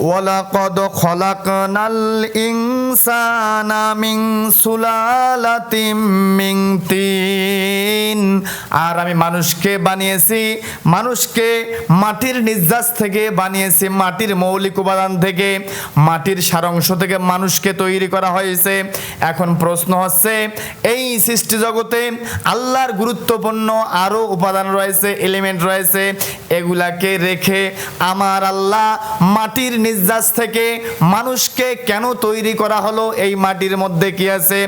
ওয়ালাকাদ খলাকনাল ইনসানা মিন সুলালাতিম মিন তিন। আর আমি মানুষকে বানিয়েছি, মানুষকে মাটির নির্যাস থেকে বানিয়েছি, মাটির মৌলিক উপাদান থেকে, মাটির সারাংশ থেকে মানুষকে তৈরি করা হয়েছে। এখন প্রশ্ন হচ্ছে, এই সৃষ্টি জগতে আল্লাহর গুরুত্বপূর্ণ আরও উপাদান রয়েছে, এলিমেন্ট রয়েছে, এগুলাকে রেখে আমার আল্লাহ মাটির নির্যাস থেকে মানুষকে কেন তৈরি করা হলো? এই মাটির মধ্যে কি আছে?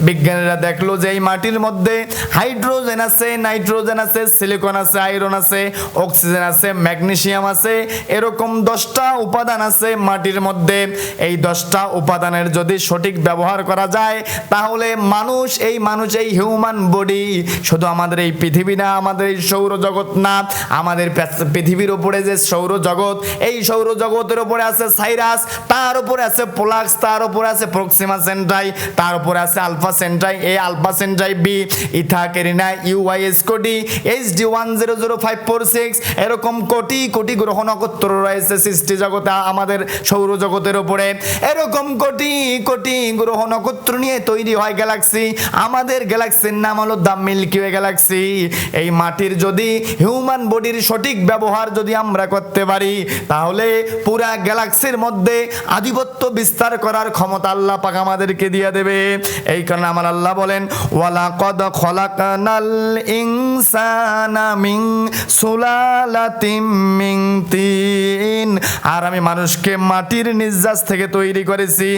বিজ্ঞানীরা দেখলো যে এই মাটির মধ্যে হাইড্রোজেন আছে, নাইট্রোজেন আছে, সিলিকন আছে, আয়রন আছে, অক্সিজেন আছে, ম্যাগনেসিয়াম আছে, এরকম 10টা উপাদান আছে মাটির মধ্যে। এই 10টা উপাদানের যদি সঠিক ব্যবহার করা যায় তাহলে মানুষ এই হিউম্যান বডি শুধু আমাদের এই পৃথিবী না, আমাদের এই সৌরজগৎ না, আমাদের পৃথিবীর উপরে যে সৌরজগৎ, এই সৌরজগতের উপরে আছে সাইরাস, তার উপরে আছে পোলাক্স, তার উপরে আছে প্রক্সিমা সেন্টাই, তার উপরে আছে আলফা সেন্টাই, এই আলফা সেন্টাই বি, ইথা কেরিনা, ইউআইএস কোটি, এইচডি 100546, এরকম কোটি কোটি গ্রহ নক্ষত্র রয়েছে সৃষ্টি জগতে, আমাদের সৌরজগতের উপরে। এরকম কোটি কোটি গ্রহ নক্ষত্র নিয়ে তৈরি হয় গ্যালাক্সি। আমাদের গ্যালাক্সির নাম হলো দ্য মিল্কি ওয়ে গ্যালাক্সি। এই মাটির যদি হিউম্যান বডির সঠিক ব্যবহার যদি আমরা করতে পারি তাহলে পুরা গ্যালাক্সির মধ্যে আধিপত্য বিস্তার করার ক্ষমতা আল্লাহ পাক আমাদেরকে দিয়ে দেবে। এই কারণে আমার আল্লাহ বলেন, ওয়ালাকাদ খলাকনাল ইনসানা মিন সুলালাতিম মিন তিন। আর আমি মানুষকে মাটির নির্যাস থেকে তৈরি করেছি।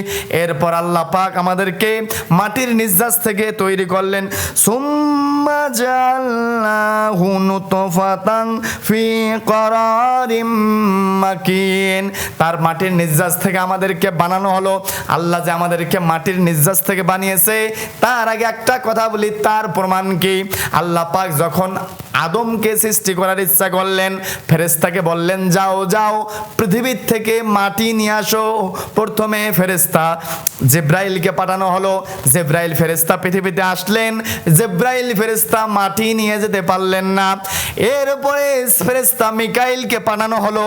এরপর আল্লাহ পাক আমাদেরকে মাটির নির্যাস থেকে তৈরি করলেন। সুম্মা জাআলনাহু নুতফাতান ফি করারিম মাকিন। তার মাটির নির্যাস থেকে আমাদেরকে বানানো হলো। আল্লাহ যে আমাদেরকে মাটির নির্যাস থেকে বানিয়েছে, তার আগে একটা কথা বলি, তার প্রমাণ কি? আল্লাহ পাক যখন আদমকে সৃষ্টি করার ইচ্ছা করলেন, ফেরেশতাকে বললেন, যাও যাও পৃথিবীর থেকে মাটি নিয়ে আসো। প্রথমে ফেরেশতা জিব্রাইলকে পাঠানো হলো। জিব্রাইল ফেরেশতা পৃথিবীতে আসলেন। জিব্রাইল ফেরেশতা মাটি নিয়ে যেতে পারলেন না। এরপরে ফেরেশতা মিকাইলকে পাঠানো হলো।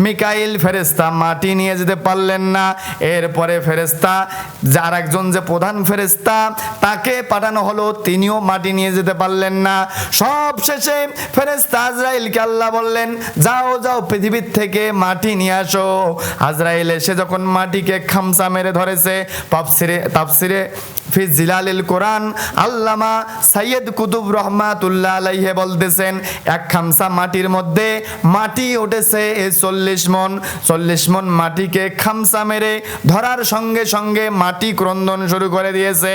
মিকাইল ফেরেশতা মাটি নিয়ে যেতে পারলেন না। এরপরে ফেরেশতা যার একজন যে প্রধান ফেরেশতা, তাকে পাঠানো হলো, তিনিও মাটি নিয়ে যেতে পারলেন না। সব শেষে ফেরেশতা আজরাইলকে আল্লাহ বললেন, যাও যাও পৃথিবীর থেকে মাটি নিয়ে আসো। আজরাইল এসে যখন মাটিকে খামসা মেরে ধরেছে, তাফসিরে ফি জিলালিল কোরআন আল্লামা সাইয়্যিদ কুতুব রহমাতুল্লাহ আলাইহি বলতেছেন, এক খামসা মাটির মধ্যে মাটি উঠেছে 40 মণ। 40 মণ মাটিকে খামসা মেরে ধরার সঙ্গে সঙ্গে মাটি ক্রন্দন শুরু করে দিয়েছে।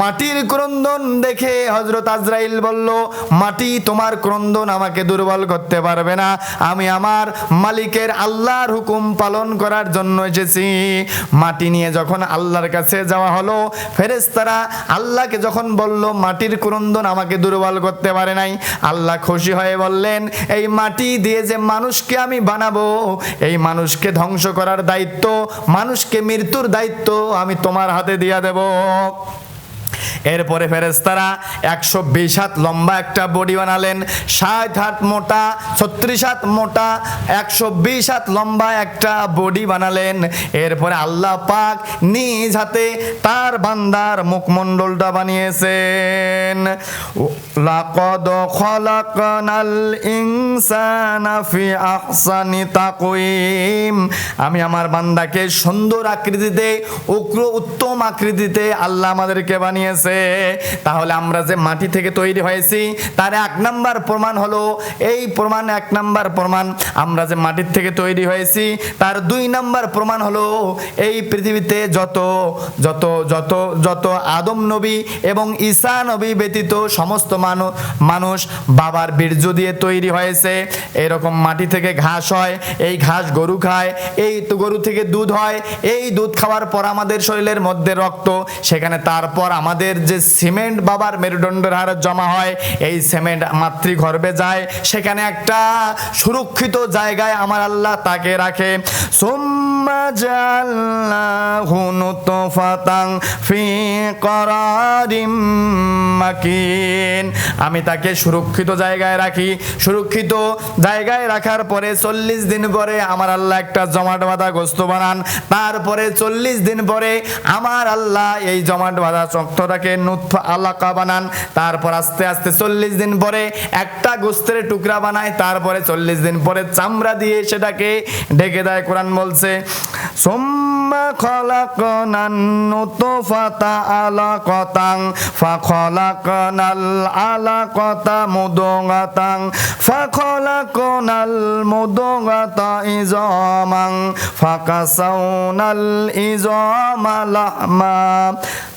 মাটির ক্রন্দন দেখে হযরত আজরাইল বলল, মাটি তোমার ক্রন্দন আমাকে দুর্বল করতে পারবে না, আমি আমার মালিকের আল্লাহর হুকুম পালন করার জন্য এসেছি। মাটি নিয়ে যখন আল্লাহর কাছে যাওয়া হলো, ফেরেশতারা আল্লাহকে যখন বলল মাটির ক্রন্দন আমাকে দুর্বল করতে পারে নাই, আল্লাহ খুশি হয়ে বললেন, এই মাটি দিয়ে যে মানুষকে আমি বানাবো, এই মানুষকে ধ্বংস করার দায়িত্ব, মানুষকে মৃত্যুর দায়িত্ব আমি তোমার হাতে দিয়ে দেব। এরপরে ফেরেশতারা 120 হাত লম্বা একটা বডি বানালেন, 60 হাত মোটা, 36 হাত মোটা, 120 হাত লম্বা একটা বডি বানালেন। এরপরে আল্লাহ পাক নিজ হাতে তার বান্দার মুখমণ্ডলটা বানিয়েছেন। লাকাদ খলাকনাল ইনসানা ফি আহসানি তাকওয়িম। আমি আমার বান্দাকে সুন্দর আকৃতিতে, উত্তম আকৃতিতে আল্লাহ আমাদেরকে বানিয়েছে। তাহলে আমরা যে মাটি থেকে তৈরি হয়েছি তার 1 নাম্বার প্রমাণ হলো, এই প্রমাণ 1 নাম্বার প্রমাণ আমরা যে মাটির থেকে তৈরি হয়েছি। তার 2 নাম্বার প্রমাণ হলো, এই পৃথিবীতে যত যত যত যত আদম নবী এবং ঈসা নবী ব্যতীত সমস্ত মানুষ বাবার বীর্য দিয়ে তৈরি হয়েছে। এরকম মাটি থেকে ঘাস হয়, এই ঘাস গরু খায়, এই তো গরু থেকে দুধ হয়, এই দুধ খাওয়ার পর আমাদের শরীরের মধ্যে রক্ত, সেখানে তারপর আমাদের যে সিমেন্ট বাবার মেরুদণ্ডের হাড়ে জমা হয়, এই সিমেন্ট মাতৃগর্ভে যায়, সেখানে একটা সুরক্ষিত জায়গায় আমার আল্লাহ তাকে রাখে। সুম্মা জাআলনাহু নুতফাতান ফি করারিম মাকিন। আমি তাকে সুরক্ষিত জায়গায় রাখি। সুরক্ষিত জায়গায় রাখার পরে 40 দিন পরে আমার আল্লাহ একটা জমাট বাঁধা গোস্ত বানান। তারপরে 40 দিন পরে আমার আল্লাহ এই জমাট বাঁধা রক্তটাকে নুতফা আলাকা বানান। তারপর আস্তে আস্তে 40 দিন পরে একটা গোস্তের টুকরা বানায়। তারপরে 40 দিন পরে চামড়া দিয়ে সেটাকে ঢেকে দেয়। কোরআন বলছে সুম্মা খলাকনান নুতফাতা আলাকাতান ফাখলাকনাল আলাকাতা মুদগাতান ফাখলাকনাল মুদগাতা ইজামান ফাকাসাউনাল ইজামা লাহমা।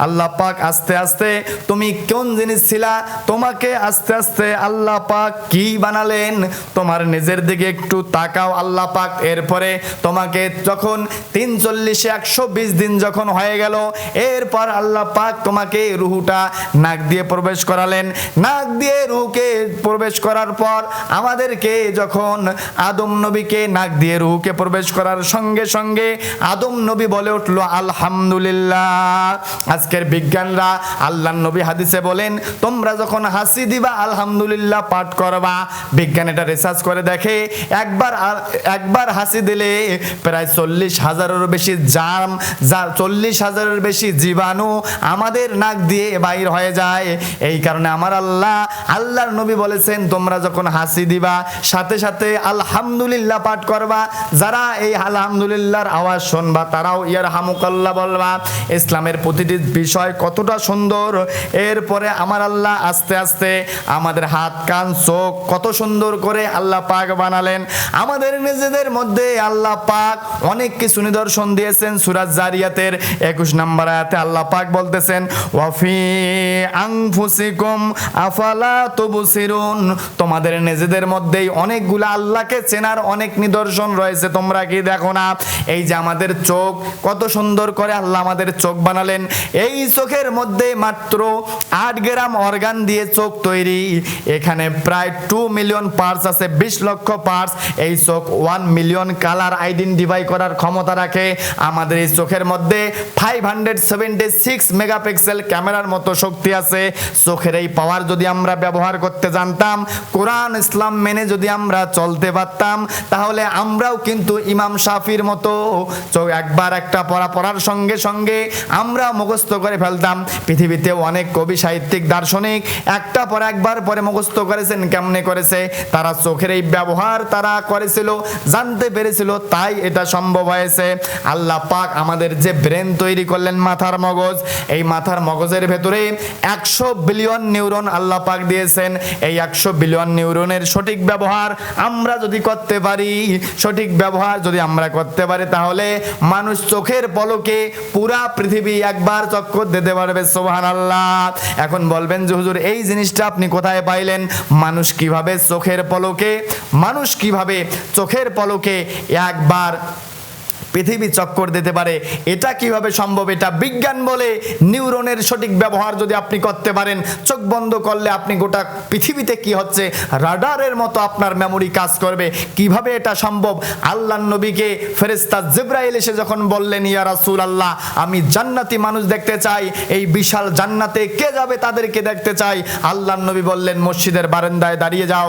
আল্লাহ পাক আস্তে আস্তে, তুমি কোন জিনিস ছিলা, তোমাকে আস্তে আস্তে আল্লাহ পাক কি বানালেন, তোমার নিজের দিকে একটু তাকাও। আল্লাহ পাক এরপরে তোমাকে যখন 43 120 দিন যখন হয়ে গেল, এরপর আল্লাহ পাক তোমাকে রুহুটা নাক দিয়ে প্রবেশ করালেন। নাক দিয়ে রুহকে প্রবেশ করার পর আমাদেরকে যখন আদম নবীকে নাক দিয়ে রুহকে প্রবেশ করার সঙ্গে সঙ্গে আদম নবী বলে উঠলো আলহামদুলিল্লাহ। আজকের বিজ্ঞানরা আল্লাহর নবী হাদিসে বলেন তোমরা যখন হাসি দিবা আলহামদুলিল্লাহ পাঠ করবা। বিজ্ঞান এটা রিসার্চ করে দেখে একবার হাসি দিলে প্রায় 40,000-এরও বেশি জার্ম, 40,000-এর বেশি জীবাণু আমাদের নাক দিয়ে বাইর হয়ে যায়। এই কারণে আমার আল্লাহর নবী বলেছেন তোমরা যখন হাসি দিবা সাথে সাথে আলহামদুলিল্লাহ পাঠ করবা। যারা এই আলহামদুলিল্লাহর আওয়াজ শুনবা তারাও ইয়ারহামুকাল্লাহ বলবা। ইসলামের প্রতিটি বিষয় কতটা সুন্দর। এরপরে আমার আল্লাহ আস্তে আস্তে আমাদের হাত কান চোখ কত সুন্দর করে আল্লাহ পাক বানালেন। আমাদের নিজেদের মধ্যে আল্লাহ পাক অনেক কিছু নিদর্শন দিয়েছেন। সূরা জারিয়াতের 21 নম্বর আয়াতে আল্লাহ পাক বলতেছেন ওয়াফি আনফুসিকুম আফালা তুবসিরুন। তোমাদের নিজেদের মধ্যেই অনেকগুলো আল্লাহকে চেনার অনেক নিদর্শন রয়েছে, তোমরা কি দেখো না? এই যে আমাদের চোখ কত সুন্দর করে আল্লাহ আমাদের চোখ বানালেন। এই চোখের মধ্যে মাত্র 8 গ্রাম অর্গান দিয়ে চোখ তৈরি। এখানে প্রায় 2 মিলিয়ন পার্টস আছে, 20 লক্ষ পার্টস। এই চোখ 1 মিলিয়ন কালার আইডেন্টিফাই করার ক্ষমতা রাখে। আমাদের এই চোখের মধ্যে 576 মেগাপিক্সেল ক্যামেরার মতো শক্তি আছে। চোখের এই পাওয়ার যদি আমরা ব্যবহার করতে জানতাম, কোরআন ইসলাম মেনে যদি আমরা চলতে পারতাম, তাহলে আমরাও কিন্তু ইমাম শাফির মতো চোখ একবার একটা পড়ার সঙ্গে সঙ্গে আমরা মুখস্থ করে ফেলতাম। পৃথিবীতে অনেক কবি সাহিত্যিক দার্শনিক একটা পর একবার পরে মুখস্থ করেছেন। কেমনে করেছে? তারা চোখের এই ব্যবহার তারা করেছিল, জানতে পেরেছিল, তাই এটা সম্ভব হয়েছে। আল্লাহ পাক আমাদের যে ব্রেন তৈরি করলেন, মাথার মগজ, এই মাথার মগজের ভেতরে 100 বিলিয়ন নিউরন আল্লাহ পাক দিয়েছেন। এই 100 বিলিয়ন নিউরনের সঠিক ব্যবহার আমরা যদি করতে পারি, সঠিক ব্যবহার যদি আমরা করতে পারি, তাহলে মানুষ চোখের পলকে পুরা পৃথিবী একবার চক্কর দিতে পারবে। সুবহানাল্লাহ। এখন বলবেন যে হুজুর এই জিনিসটা আপনি কোথায় পাইলেন? মানুষ কিভাবে চোখের পলকে একবার পৃথিবী চক্কর দিতে পারে, এটা কিভাবে সম্ভব? এটা বিজ্ঞান বলে নিউরনের সঠিক ব্যবহার যদি আপনি করতে পারেন, চোখ বন্ধ করলে আপনি গোটা পৃথিবীতে কি হচ্ছে রাডারের মতো আপনার মেমোরি কাজ করবে। কিভাবে এটা সম্ভব? আল্লাহর নবীকে ফেরেশতা জিবরাইল এসে যখন বললেন ইয়া রাসূলুল্লাহ আমি জান্নাতি মানুষ দেখতে চাই, এই বিশাল জান্নাতে কে যাবে তাদেরকে দেখতে চাই। আল্লাহর নবী বললেন মসজিদের বারান্দায় দাঁড়িয়ে যাও।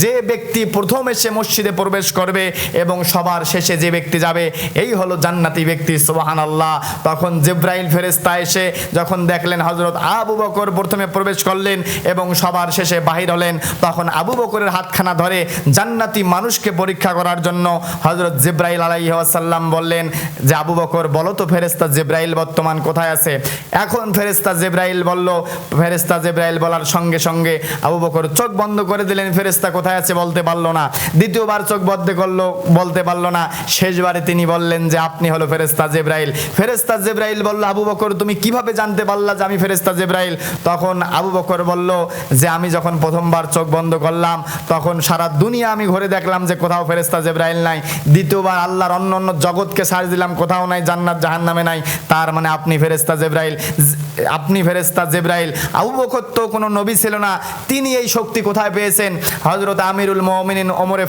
যে ব্যক্তি প্রথম এসে মসজিদে প্রবেশ করবে এবং সবার শেষে যে ব্যক্তি যাবে, এই হলো জান্নাতি ব্যক্তি। সুবহানাল্লাহ। তখন জিবরাইল ফেরেশতা এসে যখন দেখলেন হযরত আবু বকর প্রথমে প্রবেশ করলেন এবং সবার শেষে বাহির হলেন, তখন আবু বকরের হাতখানা ধরে জান্নাতি মানুষকে পরীক্ষা করার জন্য হযরত জিবরাইল আলাইহিস সালাম বললেন যে আবু বকর বলো তো ফেরেশতা জিবরাইল বর্তমান কোথায় আছে? এখন ফেরেশতা জিবরাইল বলার সঙ্গে সঙ্গে আবু বকর চোখ বন্ধ করে দিলেন। ফেরেশতা কোথায় আছে বলতে পারলো না। দ্বিতীয়বার চোখ বন্ধ করলো, বলতে পারলো না। শেষবারে তিনি বললেন যে আপনি হলো ফেরেশতা জিবরাইল। ফেরেশতা জিবরাইল বলল আবু বকর তুমি কিভাবে জানতে পারলা যে আমি ফেরেশতা জিবরাইল? তখন আবু বকর বলল যে আমি যখন প্রথমবার চোখ বন্ধ করলাম তখন সারা দুনিয়া আমি ঘুরে দেখলাম যে কোথাও ফেরেশতা জিবরাইল নাই। দ্বিতীয়বার আল্লাহর অন্য জগৎকে সার্চ দিলাম, কোথাও নাই, জান্নাত জাহান্নামে নাই। তার মানে আপনি ফেরেশতা জিবরাইল। আবু বকর তো কোনো নবী ছিল না, তিনি এই শক্তি কোথায় পেয়েছেন? হযরত আমিরুল মুমিনিন ওমর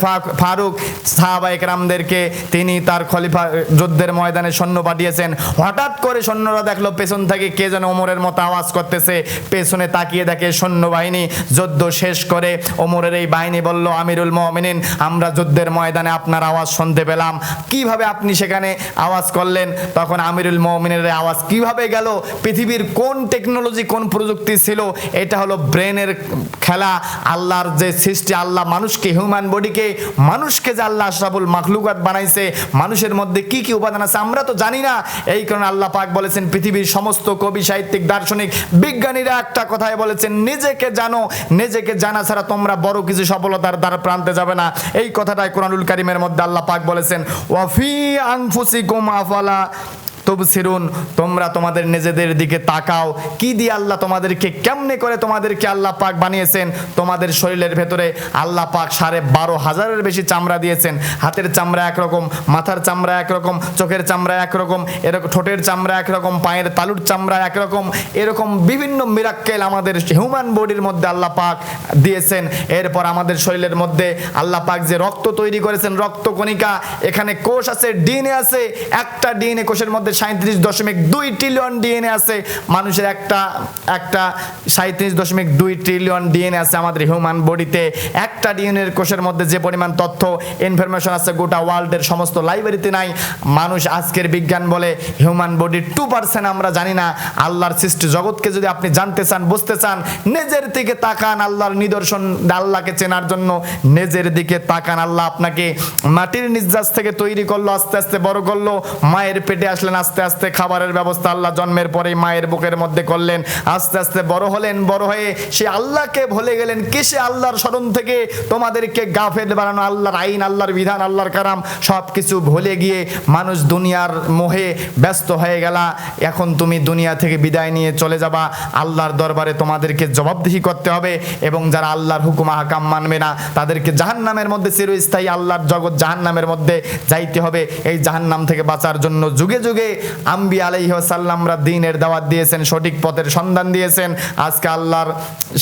ফারুক সাহাবায়ে কেরামদেরকে তিনি তার খলিফা খলিফা যুদ্ধের ময়দানে সৈন্য পাঠিয়েছেন। হঠাৎ করে সৈন্যরা দেখলো পেছন থেকে কে যেন ওমরের মতো আওয়াজ করতেছে। পেছনে তাকিয়ে দেখে সৈন্যবাহিনী। যুদ্ধ শেষ করে ওমরের এই বাহিনী বলল, আমিরুল মুমিনিন, আমরা যুদ্ধের ময়দানে আপনার আওয়াজ শুনতে পেলাম, কিভাবে আপনি সেখানে আওয়াজ করলেন? তখন আমিরুল মুমিনের আওয়াজ কিভাবে গেল? পৃথিবীর কোন টেকনোলজি, কোন প্রযুক্তি ছিল? এটা হলো ব্রেনের খেলা। আল্লাহর যে সৃষ্টি, আল্লাহ মানুষকে, হিউম্যান বডিকে, মানুষকে যে আল্লাহ আশরাফুল মাখলুকাত বানাইছে, মানুষের মধ্যে কি কি উপাদান আছে আমরা তো জানি না। এই কারণে আল্লাহ পাক বলেছেন, পৃথিবীর সমস্ত কবি, সাহিত্যিক, দার্শনিক, বিজ্ঞানীরা একটা কথাই বলেছেন, নিজেকে জানো, নিজেকে জানা ছাড়া তোমরা বড় কিছু সফলতার দ্বারা প্রান্তে যাবে না। এই কথাটাই কোরআনুল কারীমের মধ্যে আল্লাহ পাক বলেছেন, ওয়াফি আনফুসিকুম আফালা তুবসিরুন, তোমরা তোমাদের নিজেদের দিকে তাকাও, কি দিয়ে আল্লাহ তোমাদেরকে, কেমনে করে তোমাদেরকে আল্লাহ পাক বানিয়েছেন। তোমাদের শরীরের ভেতরে আল্লাহ পাক 12,500-এর বেশি চামড়া দিয়েছেন। হাতের চামড়া একরকম, মাথার চামড়া একরকম, চোখের চামড়া একরকম, এরকম ঠোঁটের চামড়া একরকম, পায়ের তালুর চামড়া একরকম, এরকম বিভিন্ন মিরাক্কেল আমাদের হিউম্যান বডির মধ্যে আল্লাহ পাক দিয়েছেন। এরপর আমাদের শরীরের মধ্যে আল্লাহ পাক যে রক্ত তৈরি করেছেন, রক্তকণিকা, এখানে কোষ আছে, ডিএনএ আছে। একটা ডিএনএ কোষের মধ্যে 37.2 ট্রিলিয়ন ডিএনএ আছে। মানুষের একটা 37.2 ট্রিলিয়ন ডিএনএ আছে আমাদের হিউম্যান বডিতে। একটা ডিএনএর কোষের মধ্যে যে পরিমাণ তথ্য, ইনফরমেশন আছে, গোটা ওয়ার্ল্ডের সমস্ত লাইব্রেরিতে নাই। মানুষ আজকের বিজ্ঞান বলে হিউম্যান বডির 2% আমরা জানি না। আল্লাহর সৃষ্টি জগৎকে যদি আপনি জানতে চান, বুঝতে চান, নিজের দিকে তাকান। আল্লাহর নিদর্শন, আল্লাহকে চেনার জন্য নিজের দিকে তাকান। আল্লাহ আপনাকে মাটির নির্যাস থেকে তৈরি করলো, আস্তে আস্তে বড় করলো, মায়ের পেটে আসলেন, আস্তে আস্তে খাবারের ব্যবস্থা আল্লাহ জন্মের পরেই মায়ের বুকের মধ্যে করলেন। আস্তে আস্তে বড় হলেন, বড় হয়ে সে আল্লাহকে ভুলে গেলেন। কিসে? আল্লাহর স্মরণ থেকে তোমাদেরকে গাফেল বানানো। আল্লাহর আইন, আল্লাহর বিধান, আল্লাহর কারাম সব কিছু ভুলে গিয়ে মানুষ দুনিয়ার মোহে ব্যস্ত হয়ে গেলা। এখন তুমি দুনিয়া থেকে বিদায় নিয়ে চলে যাবা, আল্লাহর দরবারে তোমাদেরকে জবাবদিহি করতে হবে। এবং যারা আল্লাহর হুকুম আহকাম মানবে না, তাদেরকে জাহান্নামের মধ্যে চিরস্থায়ী আল্লাহর জগৎ জাহান্নামের মধ্যে যাইতে হবে। এই জাহান্নাম থেকে বাঁচার জন্য যুগে যুগে আম্বিয়া আলাইহিস সালামরা দ্বীনের দাওয়াত দিয়েছেন, সঠিক পথের সন্ধান দিয়েছেন। আজকে আল্লাহর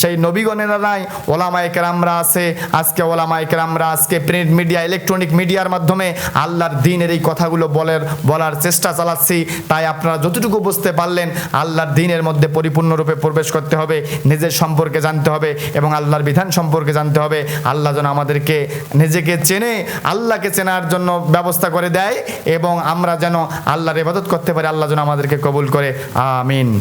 সেই নবীগণেরা নাই, ওলামায়ে কেরামরা আছে। আজকে ওলামায়ে কেরামরা আজকে প্রিন্ট মিডিয়া, ইলেকট্রনিক মিডিয়ার মাধ্যমে আল্লাহর দ্বীনের এই কথাগুলো বলার চেষ্টা চালাচ্ছি। তাই আপনারা যতটুকু বুঝতে পারলেন, আল্লাহর দ্বীনের মধ্যে পরিপূর্ণরূপে প্রবেশ করতে হবে, নিজের সম্পর্কে জানতে হবে এবং আল্লাহর বিধান সম্পর্কে জানতে হবে। আল্লাহ যেন আমাদেরকে নিজেকে চেনে, আল্লাহকে চেনার জন্য ব্যবস্থা করে দেয় এবং আমরা যেন আল্লাহর ইবাদত করতে পারি। আল্লাহ যেন আমাদেরকে কবুল করে, আমিন।